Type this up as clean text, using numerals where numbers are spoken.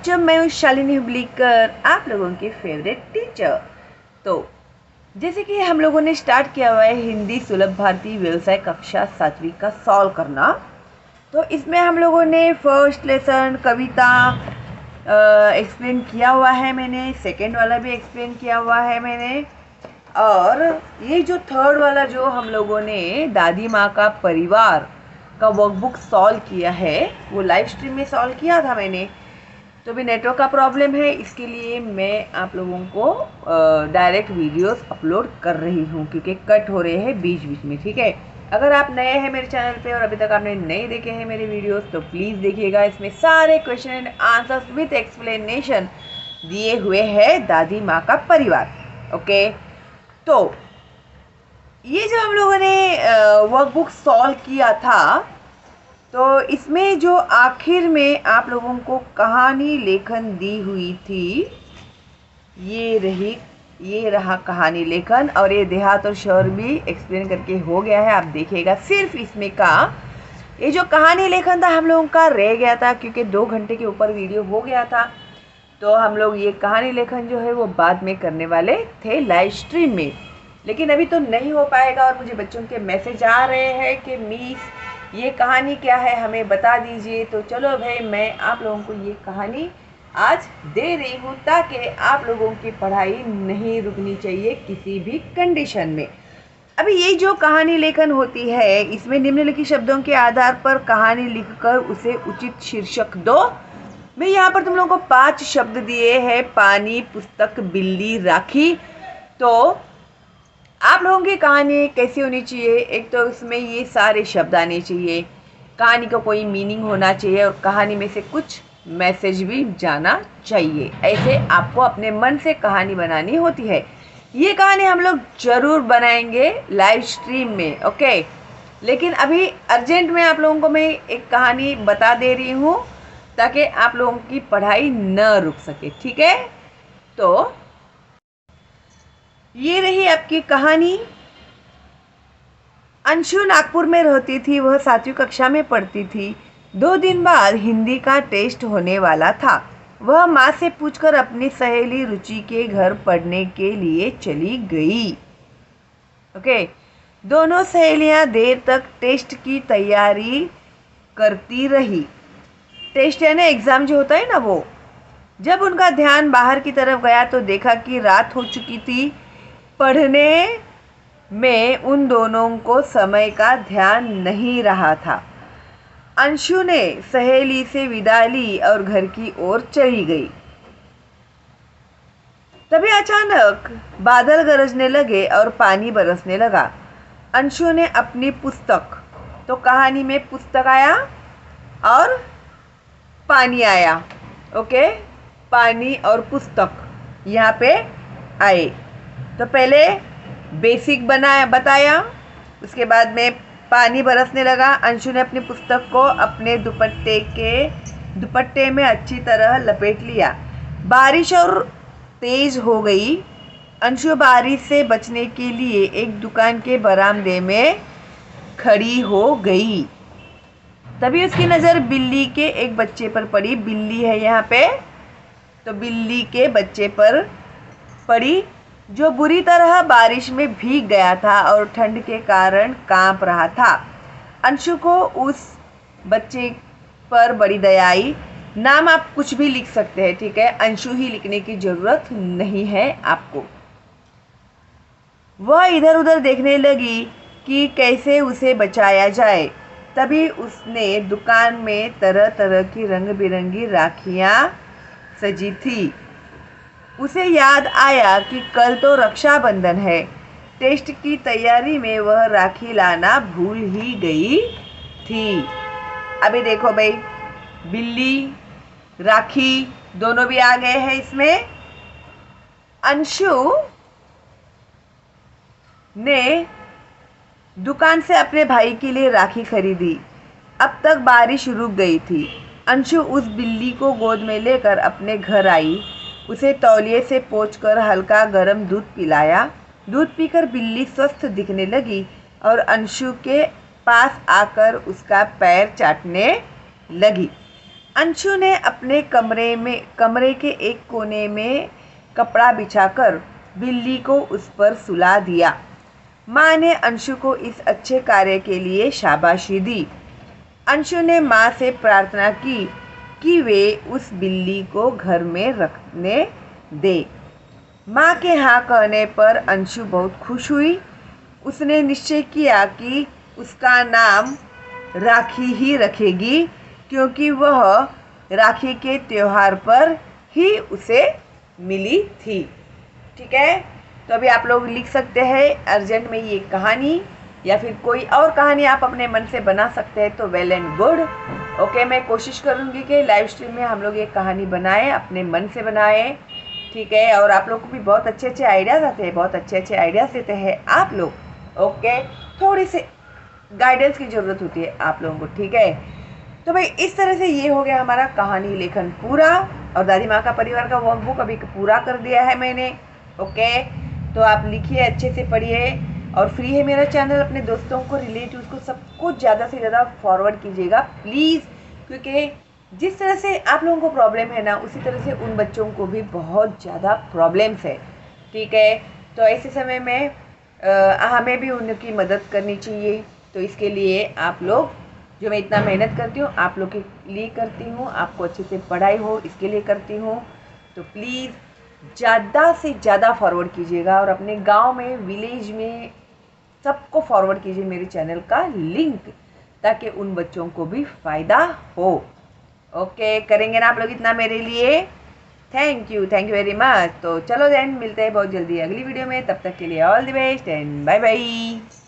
बच्चों, मैं हूँ शालिनी हुबलीकर, आप लोगों की फेवरेट टीचर। तो जैसे कि हम लोगों ने स्टार्ट किया हुआ है हिंदी सुलभ भारती व्यवसाय कक्षा 7वीं का सॉल्व करना। तो इसमें हम लोगों ने फर्स्ट लेसन कविता एक्सप्लेन किया हुआ है, मैंने सेकंड वाला भी एक्सप्लेन किया हुआ है मैंने। और ये जो थर्ड वाला जो हम लोगों ने दादी माँ का परिवार का वर्कबुक सॉल्व किया है, वो लाइव स्ट्रीम में सॉल्व किया था मैंने। तो भी नेटवर्क का प्रॉब्लम है, इसके लिए मैं आप लोगों को डायरेक्ट वीडियोस अपलोड कर रही हूँ क्योंकि कट हो रहे हैं बीच बीच में। ठीक है, अगर आप नए हैं मेरे चैनल पे और अभी तक आपने नहीं देखे हैं मेरे वीडियोस तो प्लीज़ देखिएगा। इसमें सारे question and answers with explanation दिए हुए हैं दादी माँ का परिवार। ओके, तो ये जो हम लोगों ने वर्कबुक सॉल्व किया था, तो इसमें जो आखिर में आप लोगों को कहानी लेखन दी हुई थी, ये रहा कहानी लेखन। और ये देहात और शहर भी एक्सप्लेन करके हो गया है, आप देखिएगा। सिर्फ इसमें का ये जो कहानी लेखन था हम लोगों का रह गया था क्योंकि 2 घंटे के ऊपर वीडियो हो गया था। तो हम लोग ये कहानी लेखन जो है वो बाद में करने वाले थे लाइव स्ट्रीम में, लेकिन अभी तो नहीं हो पाएगा। और मुझे बच्चों के मैसेज आ रहे हैं कि मिस ये कहानी क्या है, हमें बता दीजिए। तो चलो भाई, मैं आप लोगों को ये कहानी आज दे रही हूँ ताकि आप लोगों की पढ़ाई नहीं रुकनी चाहिए किसी भी कंडीशन में। अभी ये जो कहानी लेखन होती है, इसमें निम्नलिखित शब्दों के आधार पर कहानी लिखकर उसे उचित शीर्षक दो। मैं यहाँ पर तुम लोगों को 5 शब्द दिए हैं: पानी, पुस्तक, बिल्ली, राखी। तो आप लोगों की कहानी कैसी होनी चाहिए? एक तो उसमें ये सारे शब्द आने चाहिए, कहानी का कोई मीनिंग होना चाहिए और कहानी में से कुछ मैसेज भी जाना चाहिए। ऐसे आपको अपने मन से कहानी बनानी होती है। ये कहानी हम लोग जरूर बनाएंगे लाइव स्ट्रीम में। ओके, लेकिन अभी अर्जेंट में आप लोगों को मैं एक कहानी बता दे रही हूँ ताकि आप लोगों की पढ़ाई न रुक सके। ठीक है, तो ये रही आपकी कहानी। अंशु नागपुर में रहती थी, वह 7वीं कक्षा में पढ़ती थी। 2 दिन बाद हिंदी का टेस्ट होने वाला था। वह माँ से पूछकर अपनी सहेली रुचि के घर पढ़ने के लिए चली गई। ओके, दोनों सहेलियां देर तक टेस्ट की तैयारी करती रही। टेस्ट यानी एग्ज़ाम जो होता है ना, वो। जब उनका ध्यान बाहर की तरफ गया तो देखा कि रात हो चुकी थी। पढ़ने में उन दोनों को समय का ध्यान नहीं रहा था। अंशु ने सहेली से विदा ली और घर की ओर चली गई। तभी अचानक बादल गरजने लगे और पानी बरसने लगा। अंशु ने अपनी पुस्तक, तो कहानी में पुस्तक आया और पानी आया। ओके, पानी और पुस्तक यहाँ पे आए। तो पहले बेसिक बताया, उसके बाद में पानी बरसने लगा। अंशु ने अपनी पुस्तक को अपने दुपट्टे में अच्छी तरह लपेट लिया। बारिश और तेज हो गई। अंशु बारिश से बचने के लिए एक दुकान के बरामदे में खड़ी हो गई। तभी उसकी नज़र बिल्ली के एक बच्चे पर पड़ी। बिल्ली है यहाँ पे, तो बिल्ली के बच्चे पर पड़ी जो बुरी तरह बारिश में भीग गया था और ठंड के कारण कांप रहा था। अंशु को उस बच्चे पर बड़ी दया आई। नाम आप कुछ भी लिख सकते हैं, ठीक है, अंशु ही लिखने की ज़रूरत नहीं है आपको। वह इधर उधर देखने लगी कि कैसे उसे बचाया जाए। तभी उसने दुकान में तरह तरह की रंग बिरंगी राखियाँ सजी थी। उसे याद आया कि कल तो रक्षाबंधन है। टेस्ट की तैयारी में वह राखी लाना भूल ही गई थी। अभी देखो भाई, बिल्ली, राखी दोनों भी आ गए हैं इसमें। अंशु ने दुकान से अपने भाई के लिए राखी खरीदी। अब तक बारिश रुक गई थी। अंशु उस बिल्ली को गोद में लेकर अपने घर आई। उसे तौलिए से पोंछकर हल्का गर्म दूध पिलाया। दूध पीकर बिल्ली स्वस्थ दिखने लगी और अंशु के पास आकर उसका पैर चाटने लगी। अंशु ने अपने कमरे के एक कोने में कपड़ा बिछाकर बिल्ली को उस पर सुला दिया। माँ ने अंशु को इस अच्छे कार्य के लिए शाबाशी दी। अंशु ने माँ से प्रार्थना की कि वे उस बिल्ली को घर में रखने दे। माँ के हाँ कहने पर अंशु बहुत खुश हुई। उसने निश्चय किया कि उसका नाम राखी ही रखेगी, क्योंकि वह राखी के त्योहार पर ही उसे मिली थी। ठीक है, तो अभी आप लोग लिख सकते हैं अर्जेंट में ये कहानी, या फिर कोई और कहानी आप अपने मन से बना सकते हैं, तो वेल एंड गुड। ओके, मैं कोशिश करूँगी कि लाइव स्ट्रीम में हम लोग ये कहानी बनाएं, अपने मन से बनाएं। ठीक है, और आप लोग को भी बहुत अच्छे अच्छे आइडियाज़ आते हैं, बहुत अच्छे अच्छे आइडियाज़ देते हैं आप लोग। ओके, थोड़ी सी गाइडेंस की ज़रूरत होती है आप लोगों को। ठीक है, तो भाई इस तरह से ये हो गया हमारा कहानी लेखन पूरा, और दादी माँ का परिवार का वर्कबुक अभी पूरा कर दिया है मैंने। ओके, तो आप लिखिए, अच्छे से पढ़िए, और फ्री है मेरा चैनल। अपने दोस्तों को, रिलेटिव्स को, सबको ज़्यादा से ज़्यादा फॉरवर्ड कीजिएगा प्लीज़, क्योंकि जिस तरह से आप लोगों को प्रॉब्लम है ना, उसी तरह से उन बच्चों को भी बहुत ज़्यादा प्रॉब्लम्स है। ठीक है, तो ऐसे समय में हमें भी उनकी मदद करनी चाहिए। तो इसके लिए आप लोग, जो मैं इतना मेहनत करती हूँ आप लोग के लिए करती हूँ, आपको अच्छे से पढ़ाई हो इसके लिए करती हूँ। तो प्लीज़ ज़्यादा से ज़्यादा फॉरवर्ड कीजिएगा, और अपने गांव में, विलेज में सबको फॉरवर्ड कीजिए मेरे चैनल का लिंक, ताकि उन बच्चों को भी फ़ायदा हो। ओके, करेंगे ना आप लोग इतना मेरे लिए? Thank you very much. तो चलो देन, मिलते हैं बहुत जल्दी अगली वीडियो में। तब तक के लिए all the best and bye bye.